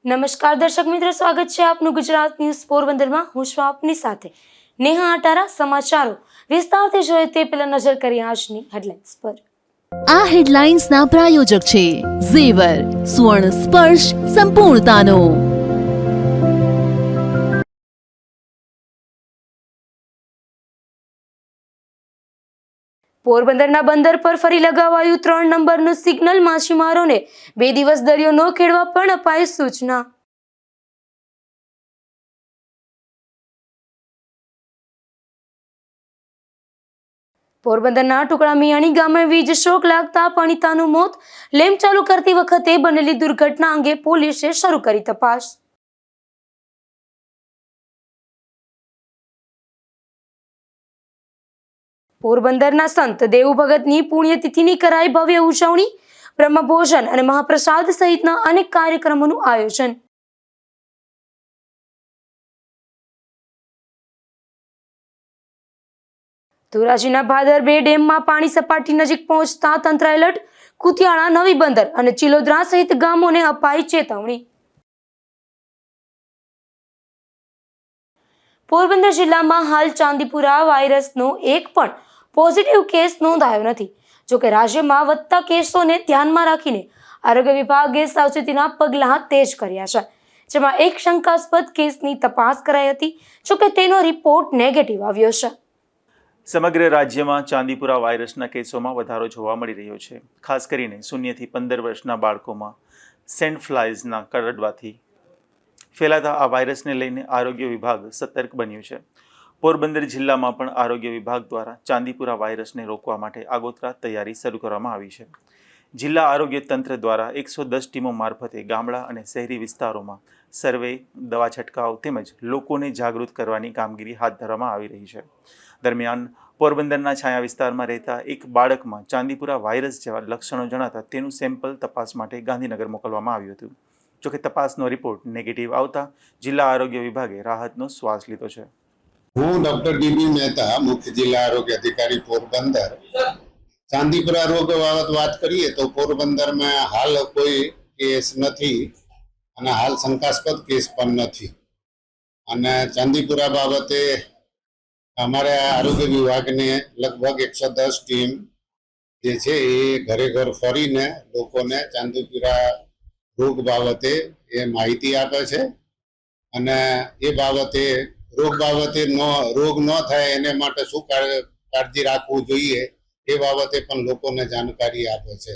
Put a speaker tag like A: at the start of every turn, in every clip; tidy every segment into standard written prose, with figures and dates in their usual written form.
A: નમસ્કાર દર્શક મિત્રો, સ્વાગત છે આપનું ગુજરાત ન્યૂઝ પોરબંદરમાં। હું છું આપની સાથે નેહા આટારા। સમાચારો વિસ્તારથી જોઈએ તે પહેલા નજર કરીએ આજની હેડલાઇન્સ પર।
B: આ હેડલાઇન્સના પ્રાયોજક છે ઝેવર, સુવર્ણ સ્પર્શ સંપૂર્ણતાનો।
A: પોરબંદરના બંદર પર ફરી લગાવાયું 3 નંબરનું સિગ્નલ। માછીમારોને 2 દિવસ દરિયો ન ખેડવા પણ અપાઈ સૂચના। પોરબંદરના ટુકડા મિયાણી ગામે વીજ શોક લાગતા પણિતાનું મોત। લેમ્પ ચાલુ કરતી વખતે બનેલી દુર્ઘટના અંગે પોલીસે શરૂ કરી તપાસ। પોરબંદરના સંત દેવ ભગતની પુણ્યતિથિની કરાઈ ભવ્ય ઉજવણી। બ્રહ્મભોજન અને મહાપ્રસાદ સહિતના અનેક કાર્યક્રમોનું આયોજન। ધોરાજીના ભાદર 2 ડેમમાં પાણી સપાટી નજીક પહોંચતા તંત્ર એલર્ટ। કુતિયાણા, નવી બંદર અને ચિલોદરા સહિત ગામોને અપાઈ ચેતવણી। પોરબંદર જિલ્લામાં હાલ ચાંદીપુરા વાયરસનો એક પણ પોઝિટિવ કેસ નોંધાયો નથી। જોકે રાજ્યમાં વધતા કેસોને ધ્યાનમાં રાખીને આરોગ્ય વિભાગે સાવચેતીના પગલાં તેજ કર્યા છે, જેમાં એક શંકાસ્પદ કેસની તપાસ કરાઈ હતી। જોકે તેનો રિપોર્ટ નેગેટિવ આવ્યો છે।
C: સમગ્ર રાજ્યમાં ચાંદીપુરા વાયરસના કેસોમાં વધારો જોવા મળી રહ્યો છે। ખાસ કરીને 0 થી 15 વર્ષના બાળકોમાં સેન્ડ ફ્લાઇઝના કરડવાથી ફેલાતા આ વાયરસને લઈને આરોગ્ય વિભાગ સતર્ક બન્યું છે। પોરબંદર જિલ્લામાં પણ આરોગ્ય વિભાગ દ્વારા ચાંદીપુરા વાયરસને રોકવા માટે આગોતરા તૈયારી શરૂ કરવામાં આવી છે। જિલ્લા આરોગ્ય તંત્ર દ્વારા 110 ટીમો મારફતે ગામડા અને શહેરી વિસ્તારોમાં સર્વે, દવા છંટકાવ તેમજ લોકોને જાગૃત કરવાની કામગીરી હાથ ધરવામાં આવી રહી છે। દરમિયાન પોરબંદરના છાયા વિસ્તારમાં રહેતા એક બાળકમાં ચાંદીપુરા વાયરસ જેવા લક્ષણો જણાતા તેનું સેમ્પલ તપાસ માટે ગાંધીનગર મોકલવામાં આવ્યું હતું। જોકે તપાસનો રિપોર્ટ નેગેટિવ આવતા જિલ્લા આરોગ્ય વિભાગે રાહતનો શ્વાસ લીધો છે।
D: હું ડોક્ટર ડીબી મહેતા, મુખ્ય જિલ્લા આરોગ્ય અધિકારી પોરબંદર। ચાંદીપુરા રોગ બાબત વાત કરીએ તો પોરબંદરમાં હાલ કોઈ કેસ નથી અને હાલ શંકાસ્પદ કેસ પણ નથી। અને ચાંદીપુરા બાબતે અમારે આરોગ્ય વિભાગને લગભગ 110 ટીમ જે છે એ ઘરે ઘર ફરીને લોકોને ચાંદીપુરા રોગ બાબતે એ માહિતી આપે છે અને એ બાબતે રોગ બાબતે રોગ ન થાય એને માટે શું કાળજી રાખવું જોઈએ એ બાબતે પણ લોકોને જાણકારી આપે છે।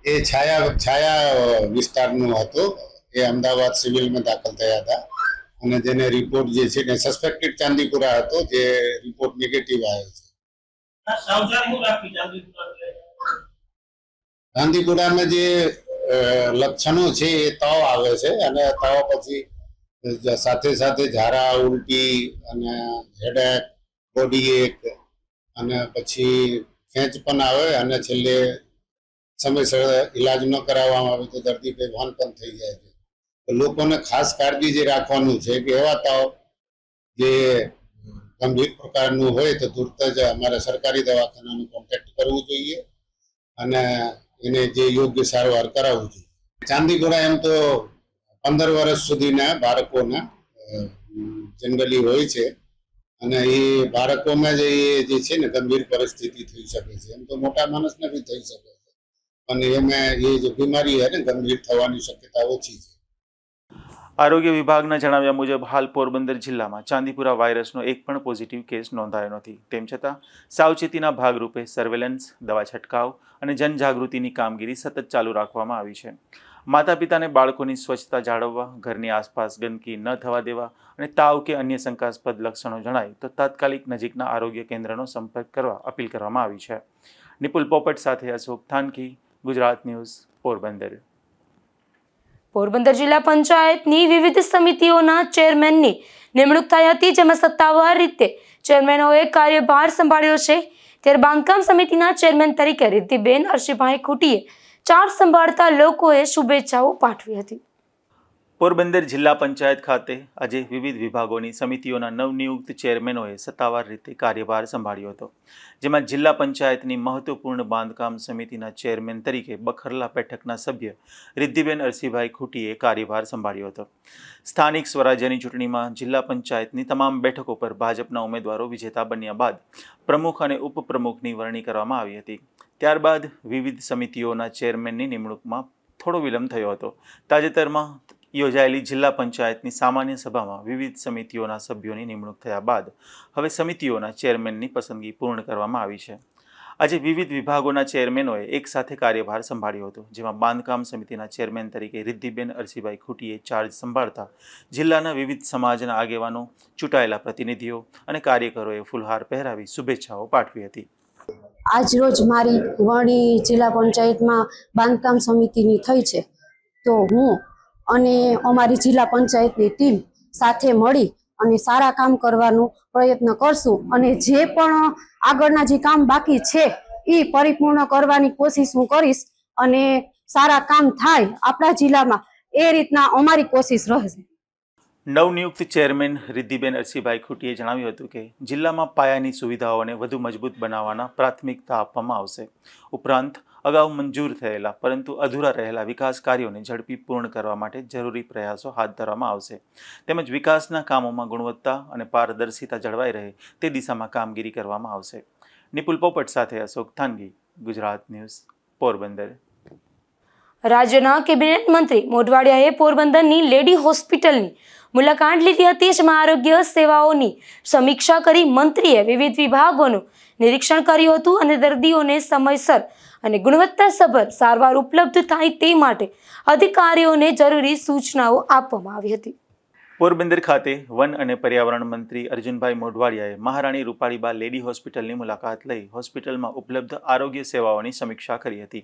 D: એ છાયા વિસ્તારનું હતું। એ અમદાવાદ સિવિલમાં દાખલ થયા હતા અને જેને રિપોર્ટ જે છે ને સસ્પેક્ટેડ ચાંદીપુરા હતો, જે રિપોર્ટ નેગેટિવ આવ્યો છે। ચાંદીપુરામાં જે લક્ષણો છે એ તાવ આવે છે અને તાવ પછી સાથે સાથે ઝાડા, ઉલટી અને હેડેક, બોડી એક અને પછી ખેંચ પણ આવે અને છેલ્લે સમયસર ઈલાજ ન કરાવવામાં આવે તો દર્દી બેભાન પણ થઈ જાય છે। તો લોકોને ખાસ કાળજી જે રાખવાનું છે કે એવા તાવ જે ગંભીર પ્રકારનું હોય તો તુરત જ અમારે સરકારી દવાખાનાનો કોન્ટેક્ટ કરવું જોઈએ અને એને જે યોગ્ય સારવાર કરાવવું જોઈએ। ચાંદીપુરા એમ તો 15 વર્ષ સુધીના બાળકોના જનરલી હોય છે અને એ બાળકોમાં જે છે ને ગંભીર પરિસ્થિતિ થઈ શકે છે। એમ તો મોટા માણસને બી થઈ શકે છે અને એમાં એ જે બીમારી છે ને ગંભીર થવાની શક્યતા ઓછી છે।
C: આરોગ્ય વિભાગના જણાવ્યા મુજબ હાલ પોરબંદર જિલ્લામાં ચાંદીપુરા વાયરસનો એક પણ પોઝિટિવ કેસ નોંધાયો નથી। તેમ છતાં સાવચેતીના ભાગરૂપે સર્વેલન્સ, દવા છંટકાવ અને જનજાગૃતિની કામગીરી સતત ચાલુ રાખવામાં આવી છે। માતા પિતાને બાળકોની સ્વચ્છતા જાળવવા, ઘરની આસપાસ ગંદકી ન થવા દેવા અને તાવ કે અન્ય શંકાસ્પદ લક્ષણો જણાય તો તાત્કાલિક નજીકના આરોગ્ય કેન્દ્રનો સંપર્ક કરવા અપીલ કરવામાં આવી છે। નિપુલ પોપટ સાથે અશોક થાનકી, ગુજરાત ન્યૂઝ, પોરબંદર।
A: પોરબંદર જિલ્લા પંચાયતની વિવિધ સમિતિઓના ચેરમેનની નિમણૂક થઈ હતી, જેમાં સત્તાવાર રીતે ચેરમેનોએ કાર્યભાર સંભાળ્યો છે। ત્યારે બાંધકામ સમિતિના ચેરમેન તરીકે રિદ્ધિબેન અરશીભાઈ ખૂટીએ ચાર્જ સંભાળતા લોકોએ શુભેચ્છાઓ પાઠવી હતી।
C: પોરબંદર જિલ્લા પંચાયત ખાતે આજે વિવિધ વિભાગોની સમિતિઓના નવનિયુક્ત ચેરમેનોએ સત્તાવાર રીતે કાર્યભાર સંભાળ્યો હતો, જેમાં જિલ્લા પંચાયતની મહત્વપૂર્ણ બાંધકામ સમિતિના ચેરમેન તરીકે બખરલા બેઠકના સભ્ય રિદ્ધિબેન અરસીભાઈ ખૂટીએ કાર્યભાર સંભાળ્યો હતો. સ્થાનિક સ્વરાજ્યની ચૂંટણીમાં જિલ્લા પંચાયતની તમામ બેઠકો પર ભાજપના ઉમેદવારો વિજેતા બન્યા બાદ પ્રમુખ અને ઉપપ્રમુખની વરણી કરવામાં આવી હતી. ત્યારબાદ વિવિધ સમિતિઓના ચેરમેનની નિમણૂકમાં થોડો વિલંબ થયો હતો. તાજેતરમાં યોજાયેલી જિલ્લા પંચાયતની સામાન્ય સભામાં વિવિધ સમિતિઓના સભ્યોની નિમણૂક થયા બાદ હવે સમિતિઓના ચેરમેનની પસંદગી પૂર્ણ કરવામાં આવી છે. આજે વિવિધ વિભાગોના ચેરમેનોએ એક સાથે કાર્યભાર સંભાળ્યો હતો, જેમાં બાંધકામ સમિતિના ચેરમેન તરીકે રિદ્ધિબેન અરસીભાઈ ખૂટીએ ચાર્જ સંભાળતા જિલ્લાના વિવિધ સમાજના આગેવાનો, ચૂંટાયેલા પ્રતિનિધિઓ અને કાર્યકરોએ ફૂલહાર પહેરાવી શુભેચ્છાઓ પાઠવી હતી.
E: આજરોજ મારી વરણી જિલ્લા પંચાયતમાં બાંધકામ સમિતિની થઈ છે, તો હું અને અમારી જિલ્લા પંચાયતની ટીમ સાથે મળી અને સારા કામ કરવાનો પ્રયત્ન કરશું અને જે પણ આગળના જે કામ બાકી છે એ પરિપૂર્ણ કરવાની કોશિશ હું કરીશ અને સારા કામ થાય આપણા જિલ્લામાં એ રીતના અમારી કોશિશ રહેશે.
C: નવનિયુક્ત ચેરમેન રિદ્ધિબેન અરસીભાઈ ખૂટીએ જણાવ્યું હતું કે જિલ્લામાં પાયાની સુવિધાઓને વધુ મજબૂત બનાવવાના પ્રાથમિકતા આપવામાં આવશે. ઉપરાંત અગાઉ મંજૂર થયેલા પરંતુ અધૂરા રહેલા વિકાસ કાર્યોને ઝડપી પૂર્ણ કરવા માટે જરૂરી પ્રયાસો હાથ ધરવામાં આવશે. તેમજ વિકાસના કામોમાં ગુણવત્તા અને પારદર્શિતા જળવાઈ રહે તે દિશામાં કામગીરી કરવામાં આવશે. નિપુલ પોપટ સાથે અશોક થાનગી, ગુજરાત ન્યૂઝ, પોરબંદર.
A: રાજ્યના કેબિનેટ મંત્રી મોઢવાડિયાએ પોરબંદરની લેડી હોસ્પિટલની મુલાકાત લીધી હતી, જેમાં આરોગ્ય સેવાઓની સમીક્ષા કરી મંત્રીએ વિવિધ વિભાગોનું નિરીક્ષણ કર્યું હતું અને દર્દીઓને સમયસર અને ગુણવત્તાસભર સારવાર ઉપલબ્ધ થાય તે માટે અધિકારીઓને જરૂરી સૂચનાઓ આપવામાં આવી હતી.
C: પોરબંદર ખાતે વન અને પર્યાવરણ મંત્રી અર્જુનભાઈ મોઢવાડિયાએ મહારાણી રૂપાળીબા લેડી હોસ્પિટલની મુલાકાત લઈ હોસ્પિટલમાં ઉપલબ્ધ આરોગ્ય સેવાઓની સમીક્ષા કરી હતી.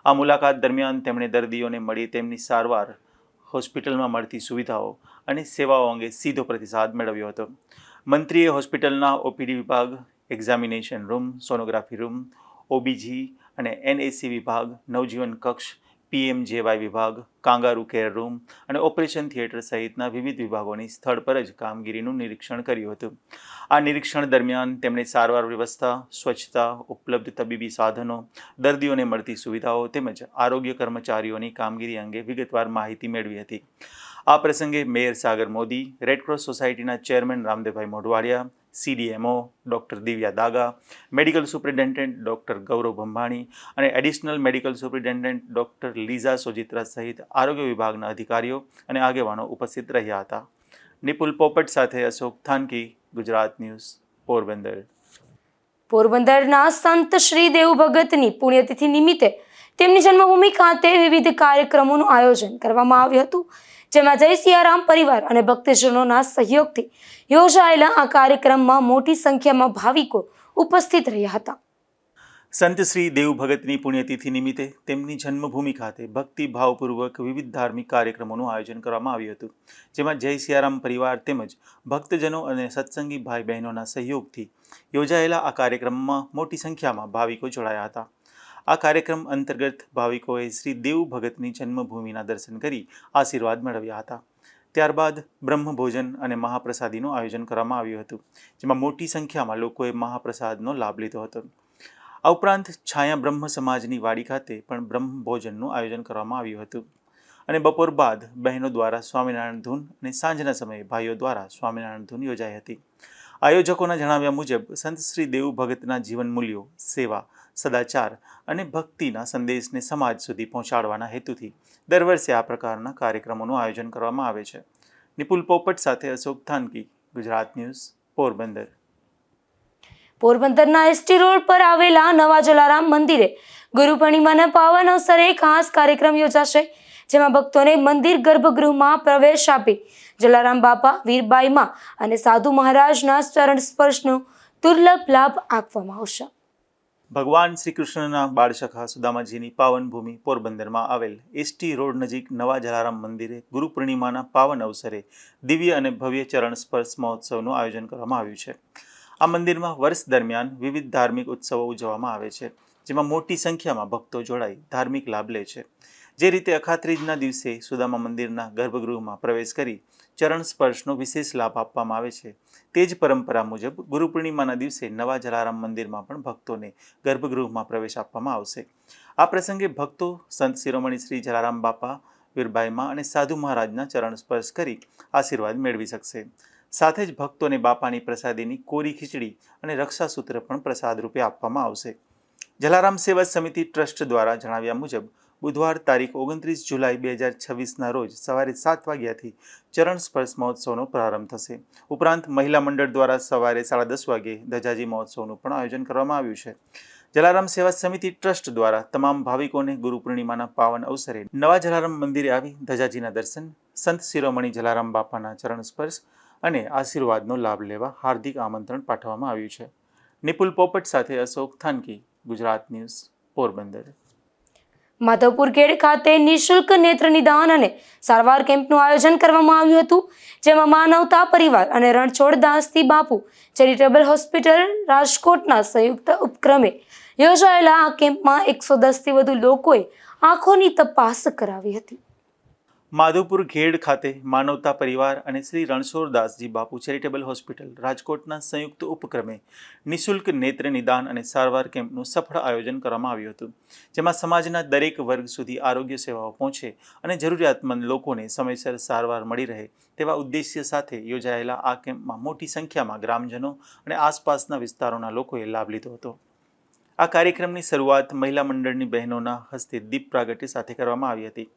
C: આ મુલાકાત દરમિયાન તેમણે દર્દીઓને મળી તેમની સારવાર, હોસ્પિટલમાં મળતી સુવિધાઓ અને સેવાઓ અંગે સીધો પ્રતિસાદ મેળવ્યો હતો. મંત્રીએ હોસ્પિટલના ઓપીડી વિભાગ, એક્ઝામિનેશન રૂમ, સોનોગ્રાફી રૂમ, ઓબીજી અને એનએસી વિભાગ, નવજીવન કક્ષ, પીએમજેવાય વિભાગ, કાંગારૂ કેર રૂમ અને ઓપરેશન થિયેટર સહિતના વિવિધ વિભાગોની સ્થળ પર જ કામગીરીનું નિરીક્ષણ કર્યું હતું. આ નિરીક્ષણ દરમિયાન તેમણે સારવાર વ્યવસ્થા, સ્વચ્છતા, ઉપલબ્ધ તબીબી સાધનો, દર્દીઓને મળતી સુવિધાઓ તેમજ આરોગ્ય કર્મચારીઓની કામગીરી અંગે વિગતવાર માહિતી મેળવી હતી. આ પ્રસંગે મેયર સાગર મોદી, રેડક્રોસ સોસાયટીના chairman Ramdevbhai Modhwadiya, CDMO doctor Divya Daga, medical superintendent doctor Gaurav Bhambhani અને additional medical superintendent doctor Liza Sojitra સહિત આરોગ્ય વિભાગના અધિકારીઓ અને આગેવાનો ઉપસ્થિત રહ્યા હતા. નિપુલ પોપટ સાથે અશોક થાનકી, ગુજરાત ન્યૂઝ, પોરબંદર.
A: પોરબંદરના સંત શ્રી દેવ ભગતની પુણ્યતિથિ નિમિત્તે તેમની જન્મભૂમિ ખાતે વિવિધ કાર્યક્રમોનું આયોજન કરવામાં આવ્યું હતું, જેમાં જય સિયારામ પરિવાર અને ભક્તજનોના સહયોગથી યોજાયેલા આ કાર્યક્રમમાં મોટી સંખ્યામાં ભાવિકો ઉપસ્થિત રહ્યા હતા.
C: સંત શ્રી દેવ ભગતની પુણ્યતિથિ નિમિત્તે તેમની જન્મભૂમિ ખાતે ભક્તિભાવપૂર્વક વિવિધ ધાર્મિક કાર્યક્રમોનું આયોજન કરવામાં આવ્યું હતું, જેમાં જય સિયારામ પરિવાર તેમજ ભક્તજનો અને સત્સંગી ભાઈ બહેનોના સહયોગથી યોજાયેલા આ કાર્યક્રમમાં મોટી સંખ્યામાં ભાવિકો જોડાયા હતા. આ કાર્યક્રમ અંતર્ગત ભાવિકોએ શ્રી દેવ ભગતની જન્મભૂમિના દર્શન કરી આશીર્વાદ મેળવ્યા હતા. ત્યારબાદ બ્રહ્મભોજન અને મહાપ્રસાદીનું આયોજન કરવામાં આવ્યું હતું, જેમાં મોટી સંખ્યામાં લોકોએ મહાપ્રસાદનો લાભ લીધો હતો. આ ઉપરાંત છાયા બ્રહ્મ સમાજની વાડી ખાતે પણ બ્રહ્મભોજનનું આયોજન કરવામાં આવ્યું હતું અને બપોર બાદ બહેનો દ્વારા સ્વામિનારાયણ ધૂન અને સાંજના સમયે ભાઈઓ દ્વારા સ્વામિનારાયણ ધૂન યોજાઈ હતી. આયોજકોના જણાવ્યા મુજબ સંત શ્રી દેવ ભગતના જીવન મૂલ્યો, સેવા, સદાચાર અને ભક્તિના સંદેશને સમાજ સુધી પહોંચાડવાના હેતુથી દર વર્ષે આ પ્રકારના કાર્યક્રમોનું આયોજન કરવામાં આવે છે. નિપુલ પોપટ સાથે અશોક થાનકી, ગુજરાત ન્યૂઝ, પોરબંદર.
A: પોરબંદરના એસટી રોડ પર આવેલા નવા જલારામ મંદિરે ગુરુ પૂર્ણિમાના પાવન અવસરે ખાસ કાર્યક્રમ યોજાશે, જેમાં ભક્તોને મંદિર ગર્ભગૃહમાં પ્રવેશ આપી જલારામ બાપા, વીરબાઈમાં અને સાધુ મહારાજના ચરણ સ્પર્શનો દુર્લભ લાભ આપવામાં આવશે.
C: ભગવાન શ્રી કૃષ્ણના બાળસખા સુદામાજીની પાવન ભૂમિ પોરબંદરમાં આવેલ એસટી રોડ નજીક નવા જલારામ મંદિરે ગુરુ પૂર્ણિમાના પાવન અવસરે દિવ્ય અને ભવ્ય ચરણ સ્પર્શ મહોત્સવનું આયોજન કરવામાં આવ્યું છે. આ મંદિરમાં વર્ષ દરમિયાન વિવિધ ધાર્મિક ઉત્સવો ઉજવવામાં આવે છે, જેમાં મોટી સંખ્યામાં ભક્તો જોડાઈ ધાર્મિક લાભ લે છે. જે રીતે અખાત્રીજના દિવસે સુદામા મંદિરના ગર્ભગૃહમાં પ્રવેશ કરી ચરણ સ્પર્શનો વિશેષ લાભ આપવામાં આવે છે, તે જ પરંપરા મુજબ ગુરુ પૂર્ણિમાના દિવસે નવા જલારામ મંદિરમાં પણ ભક્તોને ગર્ભગૃહમાં પ્રવેશ આપવામાં આવશે. આ પ્રસંગે ભક્તો સંત શિરોમણી શ્રી જલારામ બાપા, વીરબાઈમાં અને સાધુ મહારાજના ચરણ સ્પર્શ કરી આશીર્વાદ મેળવી શકશે. સાથે જ ભક્તોને બાપાની પ્રસાદીની કોરી ખીચડી અને રક્ષાસૂત્ર પણ પ્રસાદ રૂપે આપવામાં આવશે. જલારામ સેવા સમિતિ ટ્રસ્ટ દ્વારા જણાવ્યા મુજબ બુધવાર તારીખ 29 જુલાઈ 2026ના રોજ સવારે 7 વાગ્યાથી ચરણ સ્પર્શ મહોત્સવનો પ્રારંભ થશે. ઉપરાંત મહિલા મંડળ દ્વારા સવારે 10:30 વાગ્યે ધજાજી મહોત્સવનું પણ આયોજન કરવામાં આવ્યું છે. જલારામ સેવા સમિતિ ટ્રસ્ટ દ્વારા તમામ ભાવિકોને ગુરુ પૂર્ણિમાના પાવન અવસરે નવા જલારામ મંદિરે આવી ધજાજીના દર્શન, સંત શિરોમણી જલારામ બાપાના ચરણ સ્પર્શ અને આશીર્વાદનો લાભ લેવા હાર્દિક આમંત્રણ પાઠવવામાં આવ્યું છે. નિપુલ પોપટ સાથે અશોક થાનકી, ગુજરાત ન્યૂઝ, પોરબંદર.
A: માધવપુર ખેડ ખાતે નિઃશુલ્ક નેત્ર નિદાન અને સારવાર કેમ્પનું આયોજન કરવામાં આવ્યું હતું, જેમાં માનવતા પરિવાર અને રણછોડ દાસથી બાપુ ચેરિટેબલ હોસ્પિટલ રાજકોટના સંયુક્ત ઉપક્રમે યોજાયેલા આ કેમ્પમાં 110થી વધુ લોકોએ આંખોની તપાસ કરાવી હતી.
C: માધવપુર ખેડ ખાતે માનવતા પરિવાર અને શ્રી રણછોડદાસજી બાપુ ચેરિટેબલ હોસ્પિટલ રાજકોટના સંયુક્ત ઉપક્રમે નિઃશુલ્ક નેત્ર નિદાન અને સારવાર કેમ્પનું સફળ આયોજન કરવામાં આવ્યું હતું, જેમાં સમાજના દરેક વર્ગ સુધી આરોગ્ય સેવાઓ પહોંચે અને જરૂરિયાતમંદ લોકોને સમયસર સારવાર મળી રહે તેવા ઉદ્દેશ્ય સાથે યોજાયેલા આ કેમ્પમાં મોટી સંખ્યામાં ગ્રામજનો અને આસપાસના વિસ્તારોના લોકોએ લાભ લીધો હતો. આ કાર્યક્રમની શરૂઆત મહિલા મંડળની બહેનોના હસ્તે દીપ પ્રાગટ્ય સાથે કરવામાં આવી હતી.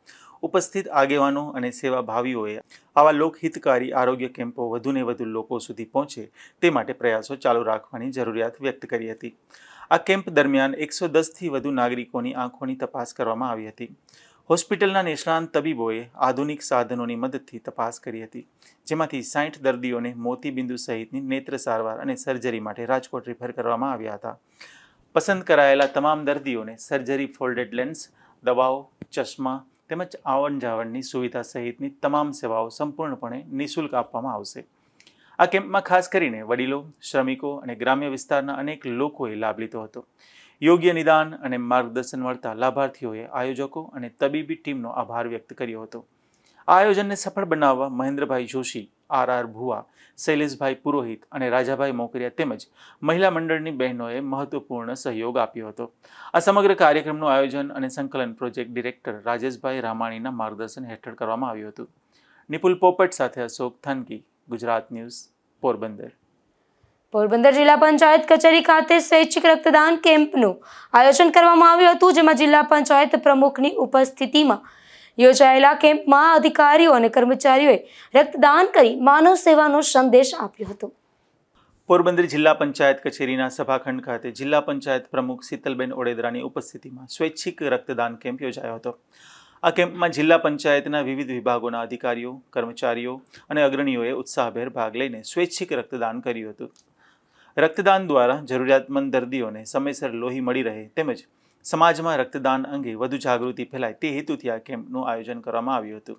C: ઉપસ્થિત આગેવાનો અને સેવાભાવીઓએ આવા લોકહિતકારી આરોગ્ય કેમ્પો વધુને વધુ લોકો સુધી પહોંચે તે માટે પ્રયાસો ચાલુ રાખવાની જરૂરિયાત વ્યક્ત કરી હતી. આ કેમ્પ દરમિયાન 110થી વધુ નાગરિકોની આંખોની તપાસ કરવામાં આવી હતી. હોસ્પિટલના નિષ્ણાંત તબીબોએ આધુનિક સાધનોની મદદથી તપાસ કરી હતી, જેમાંથી 60 દર્દીઓને મોતીબિંદુ સહિતની નેત્ર સારવાર અને સર્જરી માટે રાજકોટ રિફર કરવામાં આવ્યા હતા. પસંદ કરાયેલા તમામ દર્દીઓને સર્જરી, ફોલ્ડેડ લેન્સ, દવાઓ, ચશ્મા તેમજ આવન જાવનની સુવિધા સહિતની તમામ સેવાઓ સંપૂર્ણપણે નિઃશુલ્ક આપવામાં આવશે. આ કેમ્પમાં ખાસ કરીને વડીલો, શ્રમિકો અને ગ્રામ્ય વિસ્તારના અનેક લોકોએ લાભ લીધો હતો. યોગ્ય નિદાન અને માર્ગદર્શન મળતા લાભાર્થીઓએ આયોજકો અને તબીબી ટીમનો આભાર વ્યક્ત કર્યો હતો. આ આયોજનને સફળ બનાવવા મહેન્દ્રભાઈ જોશી, RR ભુવા, શૈલેષભાઈ પુરોહિત અને રાજાભાઈ મોકરિયા તેમજ મહિલા મંડળની બહેનોએ મહત્વપૂર્ણ સહયોગ આપ્યો હતો. આ સમગ્ર કાર્યક્રમનું આયોજન અને સંકલન પ્રોજેક્ટ ડિરેક્ટર રાજેશભાઈ રામાણીના માર્ગદર્શન હેઠળ કરવામાં આવ્યું હતું. નિપુલ પોપટ સાથે અશોક થાનકી, ગુજરાત ન્યૂઝ, પોરબંદર.
A: પોરબંદર જિલ્લા પંચાયત કચેરી ખાતે સ્વૈચ્છિક રક્તદાન કેમ્પનું આયોજન કરવામાં આવ્યું હતું, જેમાં જિલ્લા પંચાયત પ્રમુખની ઉપસ્થિતિમાં યોજાયેલા કેમ્પમાં અધિકારીઓ અને કર્મચારીઓએ રક્તદાન કરી માનવ સેવાનો સંદેશ આપ્યો હતો.
C: પોરબંદર જિલ્લા પંચાયત કચેરીના સભાખંડ ખાતે જિલ્લા પંચાયત પ્રમુખ શીતલબેન ઓડેદરાની ઉપસ્થિતિમાં સ્વૈચ્છિક રક્તદાન કેમ્પ યોજાયો હતો. આ કેમ્પમાં જિલ્લા પંચાયતના વિવિધ વિભાગોના અધિકારીઓ, કર્મચારીઓ અને અગ્રણીઓએ ઉત્સાહભેર ભાગ લઈને સ્વૈચ્છિક રક્તદાન કર્યું હતું. રક્તદાન દ્વારા જરૂરિયાતમંદ દર્દીઓને સમયસર લોહી મળી રહે તેમજ સમાજમાં રક્તદાન અંગે વધુ જાગૃતિ ફેલાય તે હેતુથી આ કેમ્પનું આયોજન કરવામાં આવ્યું હતું.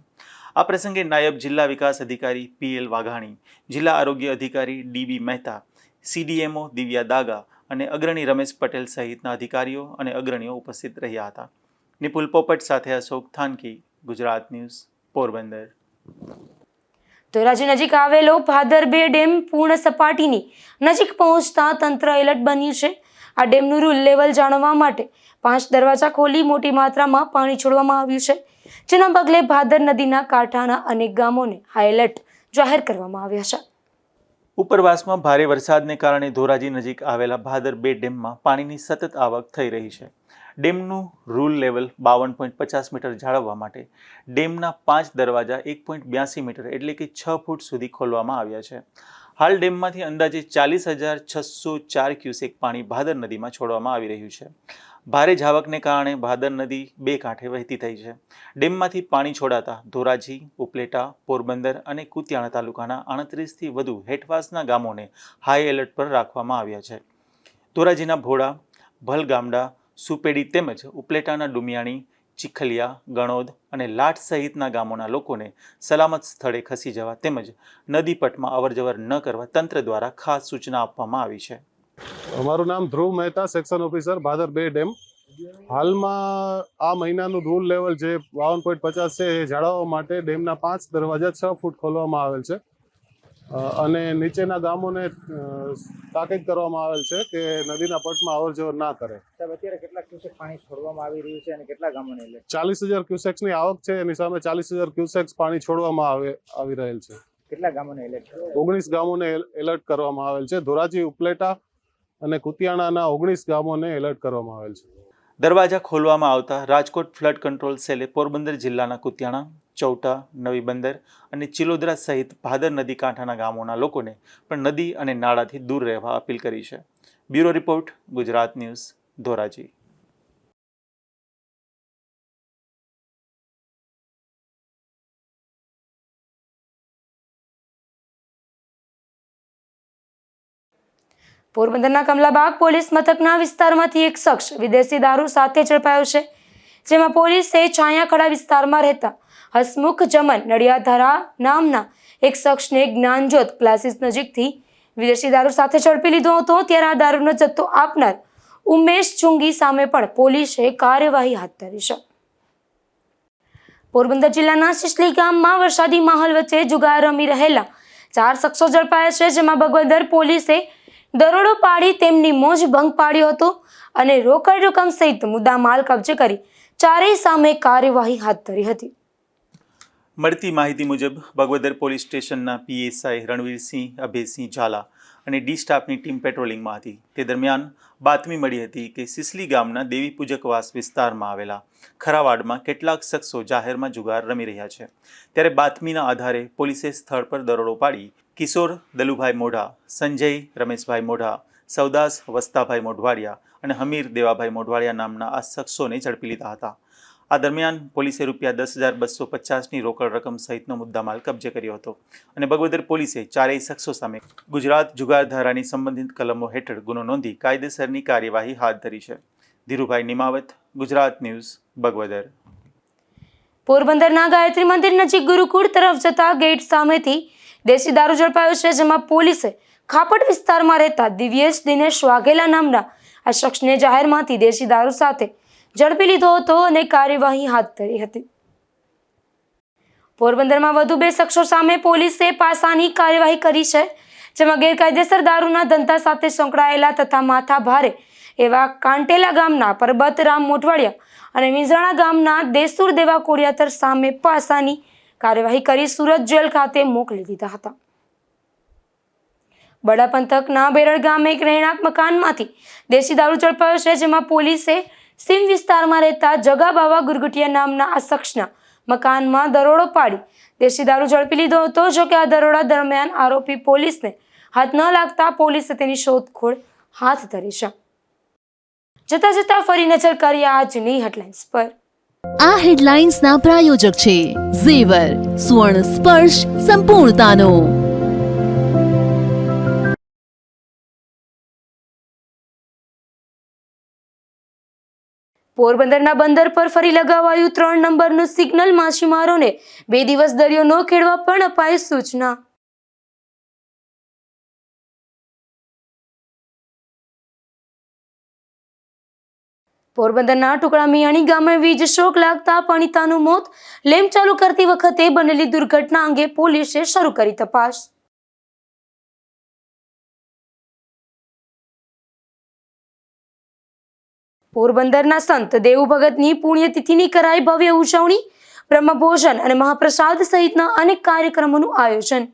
C: આ પ્રસંગે નાયબ જિલ્લા વિકાસ અધિકારી PL વાઘાણી, જિલ્લા આરોગ્ય અધિકારી DB મહેતા, CDMO દિવ્યા દાગા અને અગ્રણી રમેશ પટેલ સહિતના અધિકારીઓ અને અગ્રણીઓ ઉપસ્થિત રહ્યા હતા. નિપુલ પોપટ સાથે અશોક થાનકી, ગુજરાત ન્યૂઝ, પોરબંદર.
A: ધોરાજી નજીક આવેલો ભાદર 2 ડેમ પૂર્ણ સપાટીની નજીક પહોંચતા તંત્ર એલર્ટ બન્યું છે. આ ડેમનું રૂલ લેવલ જાણવા માટે 5 દરવાજા ખોલી મોટી માત્રામાં પાણી છોડવામાં આવ્યું છે, જેના પગલે ભાદર નદીના કાંઠાના અનેક ગામોને હાઈ એલર્ટ જાહેર કરવામાં આવ્યા છે.
C: ઉપરવાસમાં ભારે વરસાદને કારણે ધોરાજી નજીક આવેલા ભાદર 2 ડેમમાં પાણીની સતત આવક થઈ રહી છે. ડેમનું રૂલ લેવલ 52.50 મીટર જાળવવા માટે ડેમના 5 દરવાજા 1.82 મીટર એટલે કે 6 ફૂટ સુધી ખોલવામાં આવ્યા છે. હાલ ડેમમાંથી અંદાજે 40,604 ક્યુસેક પાણી ભાદર નદીમાં છોડવામાં આવી રહ્યું છે. ભારે જાવકને કારણે ભાદર નદી 2 કાંઠે વહેતી થઈ છે. ડેમમાંથી પાણી છોડાતા ધોરાજી, ઉપલેટા, પોરબંદર અને કુતિયાણા તાલુકાના 38થી વધુ હેઠવાસના ગામોને હાઈ એલર્ટ પર રાખવામાં આવ્યા છે. ધોરાજીના ભોળા, ભલગામડા, સુપેડી તેમજ ઉપલેટાના ડુમિયાણી, ચીખલિયા, ગણોદ અને લાઠ સહિતના ગામોના લોકોને સલામત સ્થળે ખસી જવા તેમજ નદી પટમાં અવરજવર ન કરવા તંત્ર દ્વારા ખાસ સૂચના આપવામાં આવી છે.
F: અમારું નામ Dhruv Mehta, section officer Bhadar 2 dam. હાલમાં આ મહિનાનું રૂલ લેવલ જે 52.50 છે એ જાળવવા માટે ડેમના 5 દરવાજા 6 ફૂટ ખોલવામાં આવેલ છે અને નીચેના ગામોને તાકીદ કરવામાં આવેલ છે કે નદીના પટમાં અવર જવર ના કરે.
G: સાહેબ, અત્યારે કેટલા ક્યુસેક પાણી છોડવામાં આવી રહ્યું છે અને કેટલા ગામોને એટલે
F: 40,000 ક્યુસેક્સની આવક છે, એની સામે 40,000 ક્યુસેક્સ પાણી છોડવામાં આવી રહેલ છે.
G: કેટલા ગામોને એલર્ટ
F: 19 ગામોને એલર્ટ કરવામાં આવેલ છે. ધોરાજી, ઉપલેટા અને કુતિયાણાના 19 ગામોને એલર્ટ કરવામાં આવેલ છે.
C: દરવાજા ખોલવામાં આવતા રાજકોટ ફ્લડ કંટ્રોલ સેલે પોરબંદર જિલ્લાના કુતિયાણા, ચૌટા, નવી બંદર અને ચિલોદરા સહિત ભાદર નદી કાંઠાના ગામોના લોકોને પણ નદી અને નાળાથી દૂર રહેવા અપીલ કરી છે. Bureau report, Gujarat news, Dhoraji.
A: પોરબંદરના કમલાબાગ પોલીસ મથકના વિસ્તારમાંથી એક શખ્સ વિદેશી દારૂ સાથે ઝડપાયો છે, જેમાં પોલીસે છાયાખડા વિસ્તારમાં રહેતા હસમુખ જમન નડિયાધારા નામના એક શખ્સને જ્ઞાનજ્યોત ક્લાસીસ નજીકથી વિદેશી દારૂ સાથે ઝડપી લીધો હતો. ત્યારે આ દારૂનો જથ્થો આપનાર ઉમેશ ચુંગી સામે પણ પોલીસે કાર્યવાહી હાથ ધરી છે. પોરબંદર જિલ્લાના સિસલી ગામમાં વરસાદી માહોલ વચ્ચે જુગાર રમી રહેલા 4 શખ્સો ઝડપાયા છે, જેમાં બગવદર પોલીસે દરોડો પાડી તેમની મોજ ભંગ પાડ્યો હતો અને રોકડ રકમ સહિત મુદ્દામાલ કબજે કરી ચારેય સામે કાર્યવાહી હાથ ધરી હતી.
C: મળતી માહિતી મુજબ બગવદર પોલીસ સ્ટેશનના પીએસઆઈ રણવીરસિંહ અભયસિંહ ઝાલા અને ડી સ્ટાફની ટીમ પેટ્રોલિંગમાં હતી. તે દરમિયાન બાતમી મળી હતી કે સિસલી ગામના દેવી પૂજકવાસ વિસ્તારમાં આવેલા ખરાવાડમાં કેટલાક શખ્સો જાહેરમાં જુગાર રમી રહ્યા છે. ત્યારે બાતમીના આધારે પોલીસે સ્થળ પર દરોડો પાડી કિશોર દલુભાઈ મોઢા, સંજય રમેશભાઈ મોઢા, સૌદાસ વસ્તાભાઈ મોઢવાડિયા અને હમીર દેવાભાઈ મોઢવાડિયા નામના આ શખ્સોને ઝડપી લીધા હતા. આ દરમિયાન પોલીસે ₹10,250ની રોકડ રકમ સહિતનો મુદ્દામાલ કબજે કર્યો હતો અને બગવદર પોલીસે ચારેય શખ્સો સામે ગુજરાત જુગાર ધારાની સંબંધિત કલમો હેઠળ ગુનો નોંધી કાયદેસરની કાર્યવાહી હાથ ધરી છે. ધીરુભાઈ નિમાવત, ગુજરાત ન્યૂઝ, બગવદર.
A: પોરબંદરના ગાયત્રી મંદિર નજીક ગુરુકુળ તરફ જતા ગેટ સામેથી દેશી દારૂ ઝડપાયો છે, જેમાં પોલીસે ખાપટ વિસ્તારમાં રહેતા દિવ્યેશ દિનેશ વાઘેલા નામના આ શખ્સને જાહેરમાંથી દેશી દારૂ સાથે ઝડપી લીધો હતો અને કાર્યવાહી હાથ ધરી હતી. પોરબંદરમાં વધુ 2 શખ્સો સામે પોલીસે પાસાની કાર્યવાહી કરી છે, જેમાં ગેરકાયદેસર દારૂના ધંધા સાથે સંકળાયેલા તથા માથા ભારે એવા કાંટેલા ગામના પરબત રામ મોઢવાડિયા અને મિંજરાણા ગામના દેસુર દેવા કોડિયાતર સામે પાસાની કાર્યવાહી કરી સુરત જેલ ખાતે મોકલી દીધા હતા. બડા પંથકના બેરડ ગામે એક રહેણાંક મકાનમાંથી દેશી દારૂ ઝડપાયો છે, જેમાં પોલીસે સીમ વિસ્તારમાં રહેતા જગાબાવા ગુરગુટિયા નામના આ શખ્સના મકાનમાં દરોડો પાડી દેશી દારૂ ઝડપી લીધો હતો. જો કે આ દરોડા દરમિયાન આરોપી પોલીસને હાથ ન લાગતા પોલીસે તેની શોધખોળ હાથ ધરી છે. જતા જતા ફરી નજર કરીએ આજની હેડલાઇન્સ પર.
B: આ હેડલાઇન્સના પ્રાયોજક છે ઝેવર, સુવર્ણ સ્પર્શ સંપૂર્ણતાનો.
A: પોરબંદરના બંદર પર ફરી લગાવાયું 3 નંબરનું સિગ્નલ. માછીમારોને 2 દિવસ દરિયો ન ખેડવા પણ અપાઈ સૂચના. પોરબંદરના ટુકડા મિયાણી ગામે વીજ શોક લાગતા પણિતાનું મોત. લેમ્પ ચાલુ કરતી વખતે બનેલી દુર્ઘટના અંગે પોલીસે શરૂ કરી તપાસ. પોરબંદરના સંત દેવ ભગતની પુણ્યતિથિની કરાઈ ભવ્ય ઉજવણી. બ્રહ્મભોજન અને મહાપ્રસાદ સહિતના અનેક કાર્યક્રમોનું આયોજન.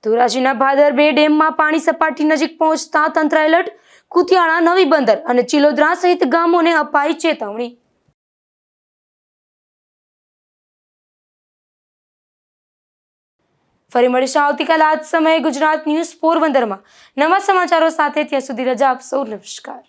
A: ધોરાજીના ભાદર 2 ડેમમાં પાણી સપાટી નજીક પહોંચતા તંત્ર એલર્ટ. કુતિયાણા, નવી બંદર અને ચિલોદરા સહિત ગામોને અપાઈ ચેતવણી. ફરી મળીશું આવતીકાલે આ જ સમયે ગુજરાત ન્યૂઝ પોરબંદરમાં નવા સમાચારો સાથે. ત્યાં સુધી રજા આપશો. નમસ્કાર.